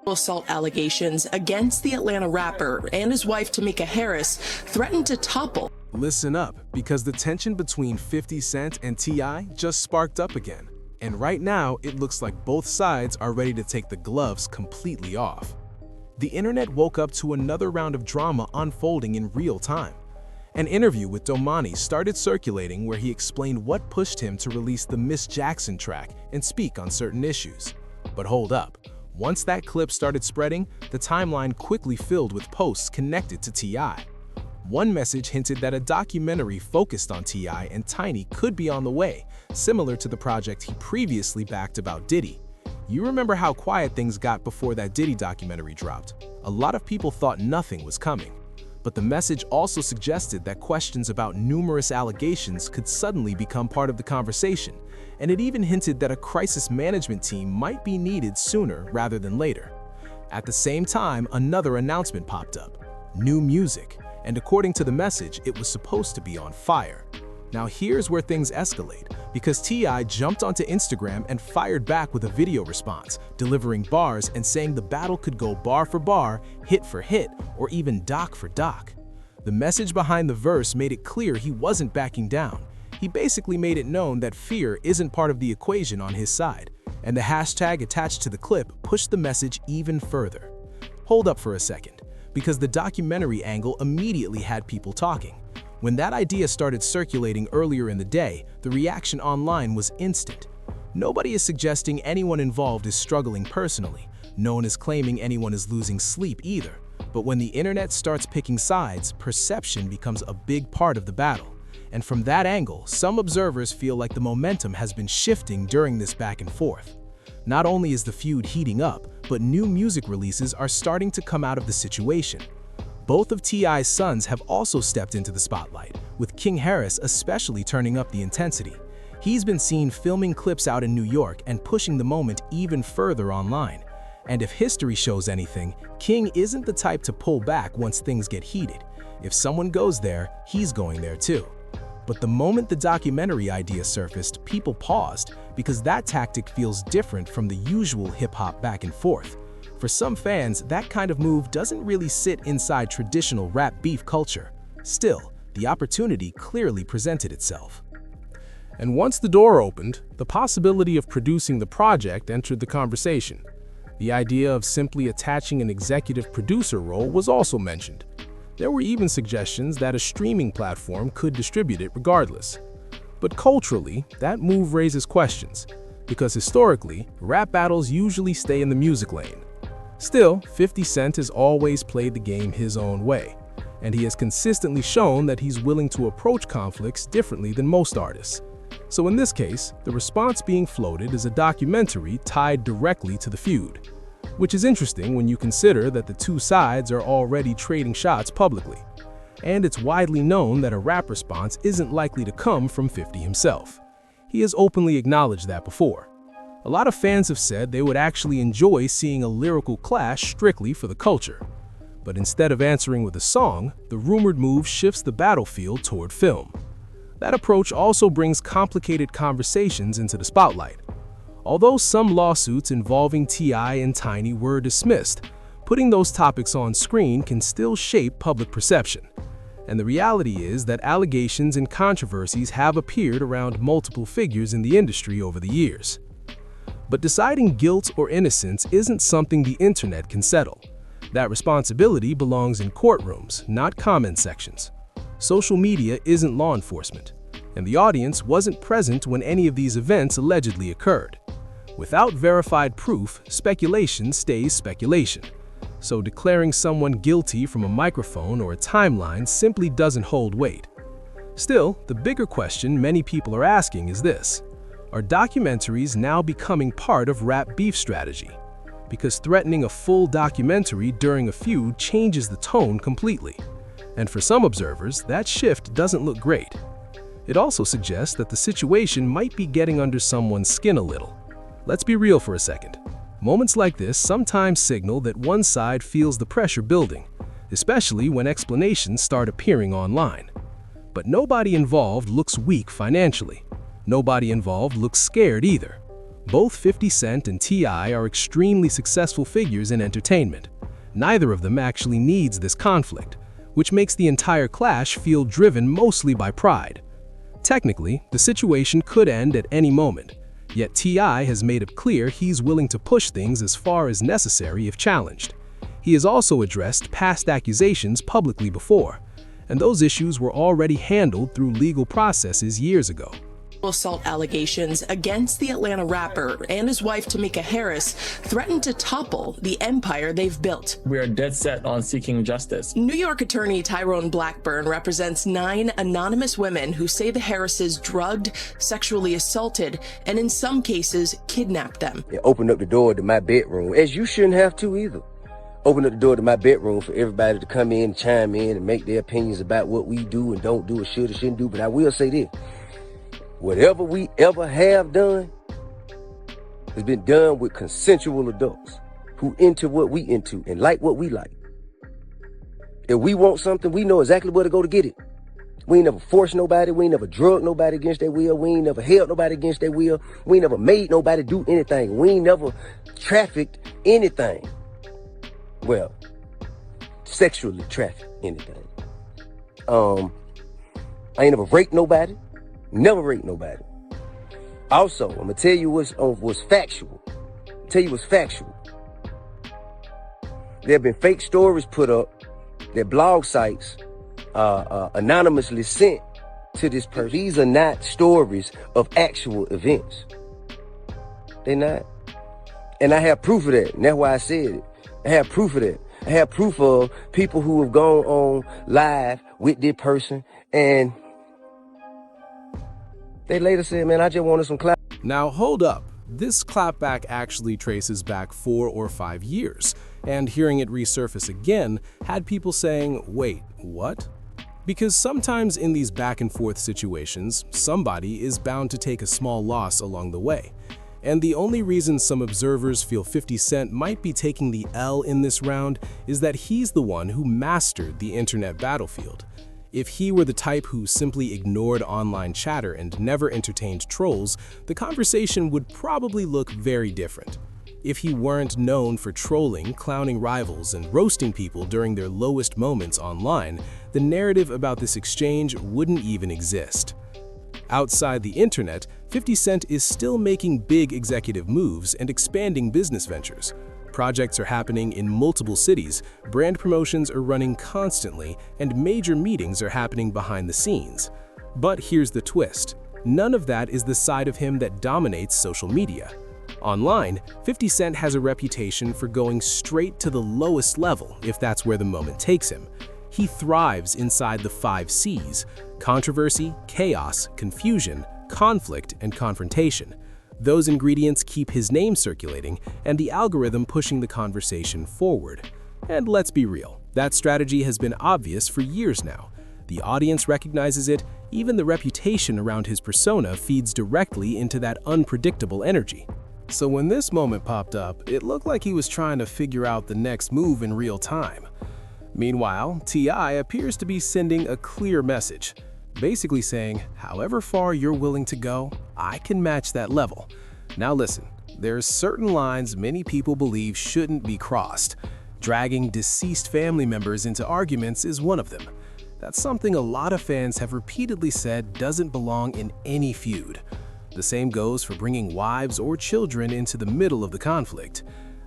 Assault allegations against the Atlanta rapper and his wife Tamika Harris threatened to topple. Listen up, because the tension between 50 Cent and T.I. just sparked up again. And right now, it looks like both sides are ready to take the gloves completely off. The internet woke up to another round of drama unfolding in real time. An interview with Domani started circulating where he explained what pushed him to release the Miss Jackson track and speak on certain issues. But hold up. Once that clip started spreading, the timeline quickly filled with posts connected to T.I. One message hinted that a documentary focused on T.I. and Tiny could be on the way, similar to the project he previously backed about Diddy. You remember how quiet things got before that Diddy documentary dropped. A lot of people thought nothing was coming. But the message also suggested that questions about numerous allegations could suddenly become part of the conversation, and it even hinted that a crisis management team might be needed sooner rather than later. At the same time, another announcement popped up: new music, and according to the message, it was supposed to be on fire. Now here's where things escalate, because T.I. jumped onto Instagram and fired back with a video response, delivering bars and saying the battle could go bar for bar, hit for hit, or even doc for doc. The message behind the verse made it clear he wasn't backing down. He basically made it known that fear isn't part of the equation on his side, and the hashtag attached to the clip pushed the message even further. Hold up for a second, because the documentary angle immediately had people talking. When that idea started circulating earlier in the day, the reaction online was instant. Nobody is suggesting anyone involved is struggling personally. No one is claiming anyone is losing sleep either. But when the internet starts picking sides, perception becomes a big part of the battle. And from that angle, some observers feel like the momentum has been shifting during this back and forth. Not only is the feud heating up, but new music releases are starting to come out of the situation. Both of T.I.'s sons have also stepped into the spotlight, with King Harris especially turning up the intensity. He's been seen filming clips out in New York and pushing the moment even further online. And if history shows anything, King isn't the type to pull back once things get heated. If someone goes there, he's going there too. But the moment the documentary idea surfaced, people paused, because that tactic feels different from the usual hip-hop back and forth. For some fans, that kind of move doesn't really sit inside traditional rap beef culture. Still, the opportunity clearly presented itself. And once the door opened, the possibility of producing the project entered the conversation. The idea of simply attaching an executive producer role was also mentioned. There were even suggestions that a streaming platform could distribute it regardless. But culturally, that move raises questions, because historically, rap battles usually stay in the music lane. Still, 50 Cent has always played the game his own way, and he has consistently shown that he's willing to approach conflicts differently than most artists. So in this case, the response being floated is a documentary tied directly to the feud, which is interesting when you consider that the two sides are already trading shots publicly. And it's widely known that a rap response isn't likely to come from 50 himself. He has openly acknowledged that before. A lot of fans have said they would actually enjoy seeing a lyrical clash strictly for the culture. But instead of answering with a song, the rumored move shifts the battlefield toward film. That approach also brings complicated conversations into the spotlight. Although some lawsuits involving T.I. and Tiny were dismissed, putting those topics on screen can still shape public perception. And the reality is that allegations and controversies have appeared around multiple figures in the industry over the years. But deciding guilt or innocence isn't something the internet can settle. That responsibility belongs in courtrooms, not comment sections. Social media isn't law enforcement, and the audience wasn't present when any of these events allegedly occurred. Without verified proof, speculation stays speculation. So declaring someone guilty from a microphone or a timeline simply doesn't hold weight. Still, the bigger question many people are asking is this: are documentaries now becoming part of rap beef strategy? Because threatening a full documentary during a feud changes the tone completely. And for some observers, that shift doesn't look great. It also suggests that the situation might be getting under someone's skin a little. Let's be real for a second. Moments like this sometimes signal that one side feels the pressure building, especially when explanations start appearing online. But nobody involved looks weak financially. Nobody involved looks scared either. Both 50 Cent and T.I. are extremely successful figures in entertainment. Neither of them actually needs this conflict, which makes the entire clash feel driven mostly by pride. Technically, the situation could end at any moment, yet T.I. has made it clear he's willing to push things as far as necessary if challenged. He has also addressed past accusations publicly before, and those issues were already handled through legal processes years ago. Assault allegations against the Atlanta rapper and his wife Tamika Harris threaten to topple the empire they've built. We are dead set on seeking justice. New York attorney Tyrone Blackburn represents 9 anonymous women who say the Harrises drugged, sexually assaulted, and in some cases kidnapped them. They opened up the door to my bedroom, as you shouldn't have to either. Open up the door to my bedroom for everybody to come in and chime in and make their opinions about what we do and don't do or should or shouldn't do. But I will say this. Whatever we ever have done has been done with consensual adults who into what we into and like what we like. If we want something, we know exactly where to go to get it. We ain't never forced nobody. We ain't never drugged nobody against their will. We ain't never held nobody against their will. We ain't never made nobody do anything. We ain't never trafficked anything. Well, sexually trafficked anything. I ain't never raped nobody. Never raped nobody. Also, I'm gonna tell you what's factual. Tell you what's factual. There have been fake stories put up that blog sites anonymously sent to this person. These are not stories of actual events. They're not. And I have proof of that. And that's why I said it. I have proof of that. I have proof of people who have gone on live with this person and they later said, man, I just wanted some clap. Now hold up, this clapback actually traces back 4 or 5 years, and hearing it resurface again had people saying, wait, what? Because sometimes in these back and forth situations, somebody is bound to take a small loss along the way. And the only reason some observers feel 50 Cent might be taking the L in this round is that he's the one who mastered the internet battlefield. If he were the type who simply ignored online chatter and never entertained trolls, the conversation would probably look very different. If he weren't known for trolling, clowning rivals, and roasting people during their lowest moments online, the narrative about this exchange wouldn't even exist. Outside the internet, 50 Cent is still making big executive moves and expanding business ventures. Projects are happening in multiple cities, brand promotions are running constantly, and major meetings are happening behind the scenes. But here's the twist. None of that is the side of him that dominates social media. Online, 50 Cent has a reputation for going straight to the lowest level if that's where the moment takes him. He thrives inside the 5 C's: controversy, chaos, confusion, conflict, and confrontation. Those ingredients keep his name circulating and the algorithm pushing the conversation forward. And let's be real, that strategy has been obvious for years now. The audience recognizes it, even the reputation around his persona feeds directly into that unpredictable energy. So when this moment popped up, it looked like he was trying to figure out the next move in real time. Meanwhile, T.I. appears to be sending a clear message, basically saying, however far you're willing to go, I can match that level. Now listen, there's certain lines many people believe shouldn't be crossed. Dragging deceased family members into arguments is one of them. That's something a lot of fans have repeatedly said doesn't belong in any feud. The same goes for bringing wives or children into the middle of the conflict.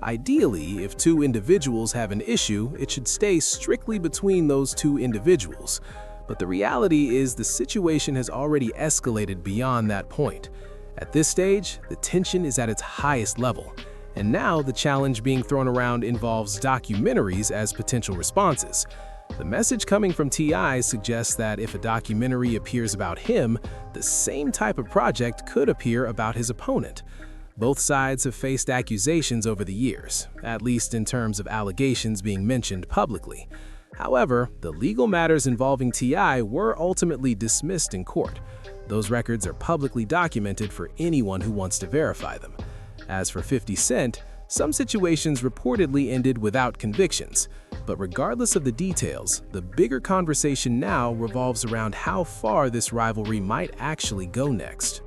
Ideally, if 2 individuals have an issue, it should stay strictly between those 2 individuals. But the reality is the situation has already escalated beyond that point. At this stage, the tension is at its highest level. And now the challenge being thrown around involves documentaries as potential responses. The message coming from T.I. suggests that if a documentary appears about him, the same type of project could appear about his opponent. Both sides have faced accusations over the years, at least in terms of allegations being mentioned publicly. However, the legal matters involving T.I. were ultimately dismissed in court. Those records are publicly documented for anyone who wants to verify them. As for 50 Cent, some situations reportedly ended without convictions. But regardless of the details, the bigger conversation now revolves around how far this rivalry might actually go next.